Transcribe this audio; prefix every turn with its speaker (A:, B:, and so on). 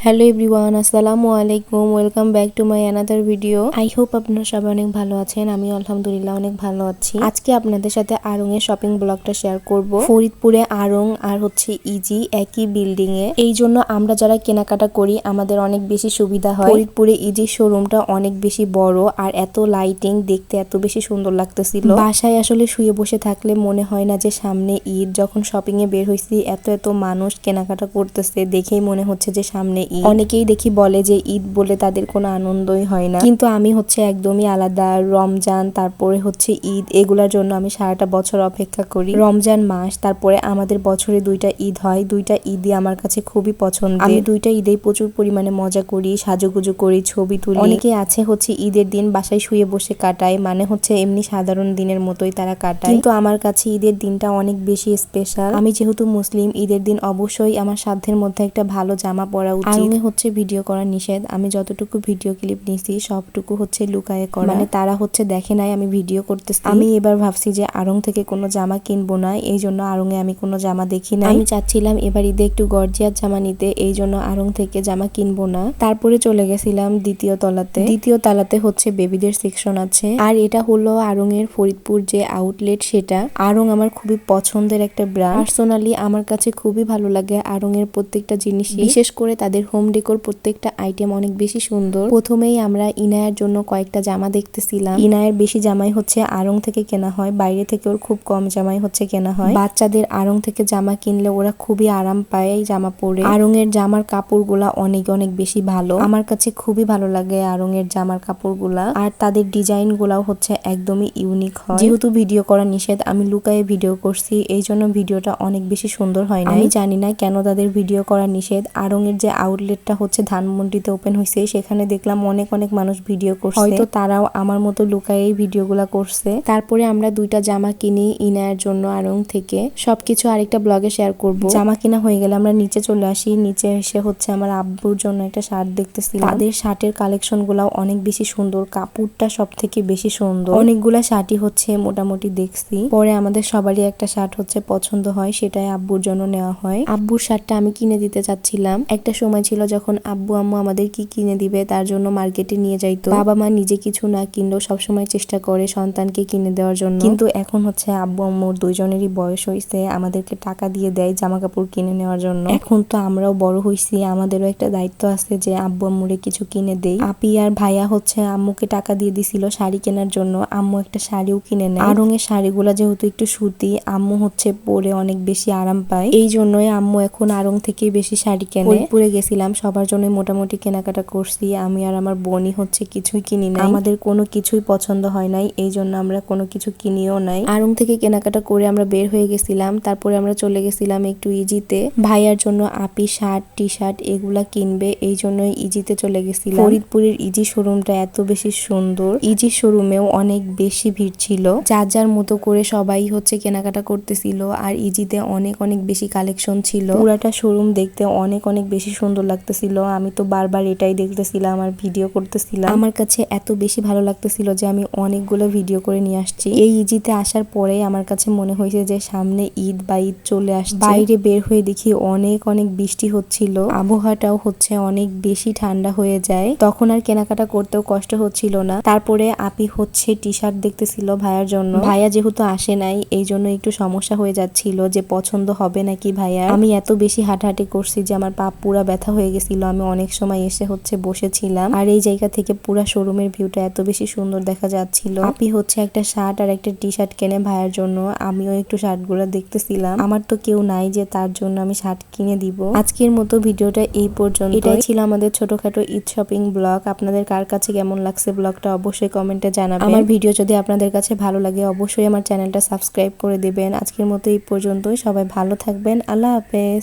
A: Hello everyone, আসসালামু আলাইকুম। Welcome back to my another video. I hope আপনারা সবাই অনেক ভালো আছেন। আমি আলহামদুলিল্লাহ অনেক ভালো আছি। আজকে আপনাদের সাথে আড়ং এর শপিং ব্লগটা শেয়ার করব। ফরিদপুরে আড়ং আর হচ্ছে ইজি একই বিল্ডিং এ, এই জন্য আমরা যারা কেনাকাটা করি আমাদের অনেক বেশি সুবিধা হয়। ফরিদপুরে ইজি শোরুমটা অনেক বেশি বড় আর এত লাইটিং, দেখতে এত বেশি সুন্দর লাগতেছিল। বাসায় আসলে শুয়ে বসে থাকলে মনে হয় না যে সামনে ঈদ। যখন শপিং এ বের হয়েছি এত এত মানুষ কেনাকাটা করতেছে, দেখেই মনে হচ্ছে যে সামনে অনেকেই দেখি বলে যে ঈদ বলে তাদের কোনো আনন্দই হয় না, কিন্তু আমি হচ্ছে একদমই আলাদা। রমজান তারপরে হচ্ছে ঈদ, এগুলোর জন্য আমি সারাটা বছর অপেক্ষা করি। রমজান মাস, তারপরে আমাদের বছরে দুইটা ঈদ হয়। দুইটা ঈদই আমার কাছে খুবই পছন্দ। আমি দুইটা ঈদেই প্রচুর পরিমাণে মজা করি, সাজুগুজু করি, ছবি তুলি। অনেকেই আছে হচ্ছে ঈদের দিন বাসায় শুয়ে বসে কাটায়, মানে হচ্ছে এমনি সাধারণ দিনের মতোই তারা কাটায়, কিন্তু আমার কাছে ঈদের দিনটা অনেক বেশি স্পেশাল। আমি যেহেতু মুসলিম, ঈদের দিন অবশ্যই আমার সাধ্যের মধ্যে একটা ভালো জামা পরা উচিত। হচ্ছে ভিডিও করা নিষেধ। আমি যতটুকু ভিডিও ক্লিপ নিছি সবটুকু হচ্ছে লুকায়ে করা, মানে তারা হচ্ছে দেখে নাই আমি ভিডিও করতেছি। আমি এবার ভাবছি যে আড়ং থেকে কোনো জামা কিনবো না, এই জন্য আড়ং এ আমি কোনো জামা দেখি না। আমি চাচ্ছিলাম এবার ঈদে একটু গর্জিয়াস জামা নিতে, এই জন্য আড়ং থেকে জামা কিনবো না। তারপরে চলে গেছিলাম দ্বিতীয় তলাতে। দ্বিতীয় তলাতে হচ্ছে বেবিদের সেকশন আছে, আর এটা হলো আড়ং এর ফরিদপুর যে আউটলেট সেটা। আড়ং আমার খুবই পছন্দের একটা ব্র্যান্ড। পার্সোনালি আমার কাছে খুবই ভালো লাগে আড়ং এর প্রত্যেকটা জিনিস, বিশেষ করে তাদের হোম ডেকোর প্রত্যেকটা আইটেম অনেক বেশি সুন্দর। প্রথমেই আমরা ইনায়ের জন্য কয়েকটা জামা দেখতেছিলাম। ইনায়ের বেশি জামাই হচ্ছে আড়ং থেকে কেনা হয়, বাইরে থেকে ওর খুব কম জামাই হচ্ছে কেনা হয়। বাচ্চাদের আড়ং থেকে জামা কিনলে ওরা খুবই আরাম পায় এই জামা পরে। আড়ং এর জামার কাপড়গুলা অনেক অনেক বেশি ভালো, আমার কাছে খুবই ভালো লাগে আড়ং এর জামার কাপড়গুলা। আর তাদের ডিজাইন গুলাও হচ্ছে একদমই ইউনিক হয়। যেহেতু ভিডিও করা নিষেধ, আমি লুকায়ে ভিডিও করছি, এই জন্য ভিডিওটা অনেক বেশি সুন্দর হয় না। আমি জানি না কেন তাদের ভিডিও করা নিষেধ। আড়ং এর যে আউটলেটটা হচ্ছে ধানমন্ডিতে ওপেন হয়েছে, সেখানে দেখলাম অনেক অনেক মানুষ ভিডিও করছে, হয়তো তারাও আমার মতো লুকায়েই ভিডিওগুলা করছে। তারপরে আমরা দুইটা জামা কিনি ইনায়ের জন্য আড়ং থেকে। সবকিছু আরেকটা ব্লগে শেয়ার করব। জামা কিনা হয়ে গেলে আমরা নিচে চলে আসি। নিচে এসে হচ্ছে আমার আব্বুর জন্য একটা শার্ট দেখতেছি। তাদের শার্টের কালেকশন গুলাও অনেক বেশি সুন্দর, কাপড়টা সব থেকে বেশি সুন্দর। অনেকগুলা শার্টই হচ্ছে মোটামুটি দেখছি। পরে আমাদের সবারই একটা শার্ট হচ্ছে পছন্দ হয়, সেটাই আব্বুর জন্য নেওয়া হয়। আব্বুর শার্টটা আমি কিনে দিতে চাচ্ছিলাম। একটা সময় ছিল যখন আব্বু আম্মু আমাদের কি কিনে দিবে তার জন্য মার্কেটে নিয়ে যাইতো। বাবা মা নিজে কিছু না কিনলেও সবসময় চেষ্টা করে সন্তানকে কিনে দেওয়ার জন্য, কিন্তু এখন হচ্ছে আব্বু আম্মুর দুইজনেরই বয়স হয়েছে, আমাদেরকে টাকা দিয়ে দেয় জামা কাপড় কিনে নেওয়ার জন্য। এখন তো আমরাও বড় হয়েছি, আমাদেরও একটা দায়িত্ব আছে যে আব্বু আম্মুরে কিছু কিনে দেই। আপি আর ভাইয়া হচ্ছে আম্মুকে টাকা দিয়ে দিছিল শাড়ি কেনার জন্য, আম্মু একটা শাড়িও কিনে নেয়। আড়ং এর শাড়িগুলা যেহেতু একটু সুতি, আম্মু হচ্ছে পরে অনেক বেশি আরাম পায়, এই জন্যই আম্মু এখন আড়ং থেকে বেশি শাড়ি কেনে। ফরিদপুরে গেছিলাম, সবার জন্য মোটামুটি কেনাকাটা করছি। আমি আর আমার বোনই হচ্ছে কিছুই কিনি নাই, আমাদের কোনো কিছুই পছন্দ হয় নাই, এই জন্য আমরা কোনো কিছু কিনিও নাই। আড়ং থেকে কেনাকাটা করে আমরা বের হয়ে গেছিলাম। তারপরে আমরা চলে গেছিলাম একটু ইজিতে। ভাইয়ার জন্য আপি শার্ট টি শার্ট এগুলা কিনবে, এই জন্যই ইজিতে চলে গেছিলাম। ফরিদপুরের ইজি শোরুমটা এত বেশি সুন্দর। ইজি শোরুমেও অনেক বেশি ভিড় ছিল, যার যার মতো করে সবাই হচ্ছে কেনাকাটা করতেছিল। আর ইজিতে অনেক অনেক বেশি কালেকশন ছিল। পুরাটা শোরুম দেখতে অনেক অনেক বেশি সুন্দর লাগতেছিল। আমি তো বারবার এটাই দেখতেছিলাম আর ভিডিও করতেছিলাম। আমার কাছে এত বেশি ভালো লাগতেছিল যে আমি অনেকগুলো ভিডিও করে নিয়ে আসছি। এই ইজিতে আসার পরে আমার কাছে মনে হয়েছে যে সামনে ঈদ বা ঈদ চলে আসছে। বাইরে বের হয়ে দেখি অনেক অনেক বৃষ্টি হচ্ছিল, আবহাওয়াটাও হচ্ছে অনেক বেশি ঠান্ডা হয়ে যায়, তখন আর কেনাকাটা করতেও কষ্ট হচ্ছিল না। তারপরে আপি হচ্ছে টি শার্ট দেখতেছিল ভাইয়ার জন্য। ভাইয়া যেহেতু আসে নাই, এই জন্য একটু সমস্যা হয়ে যাচ্ছিল যে পছন্দ হবে নাকি ভাইয়া। আমি এত বেশি হাঁটাহাঁটি করছি যে আমার পা পুরা ব্যথা হয়ে গেছিল। আমি অনেক সময় এসে হচ্ছে বসেছিলাম, আর এই জায়গা থেকে পুরা শোরুমের ভিউটা এত বেশি সুন্দর দেখা যাচ্ছিল। আপি হচ্ছে একটা শার্ট আর একটা টি শার্ট কেনে ভাইয়ের জন্য, আমিও একটু শার্ট গুলা দেখতেছিলাম। আমার তো কেউ নাই যে তার জন্য আমি শার্ট কিনে দিব। আজকের মতো ভিডিওটা এই পর্যন্ত। এটাই ছিল আমাদের ছোটখাটো ঈদ শপিং ব্লগ। আপনাদের কার কাছে কেমন লাগছে ব্লগটা অবশ্যই কমেন্টে জানাবেন। আমার ভিডিও যদি আপনাদের কাছে ভালো লাগে অবশ্যই আমার চ্যানেলটা সাবস্ক্রাইব করে দিবেন। আজকের মতো এই পর্যন্তই। সবাই ভালো থাকবেন। আল্লাহ হাফেজ।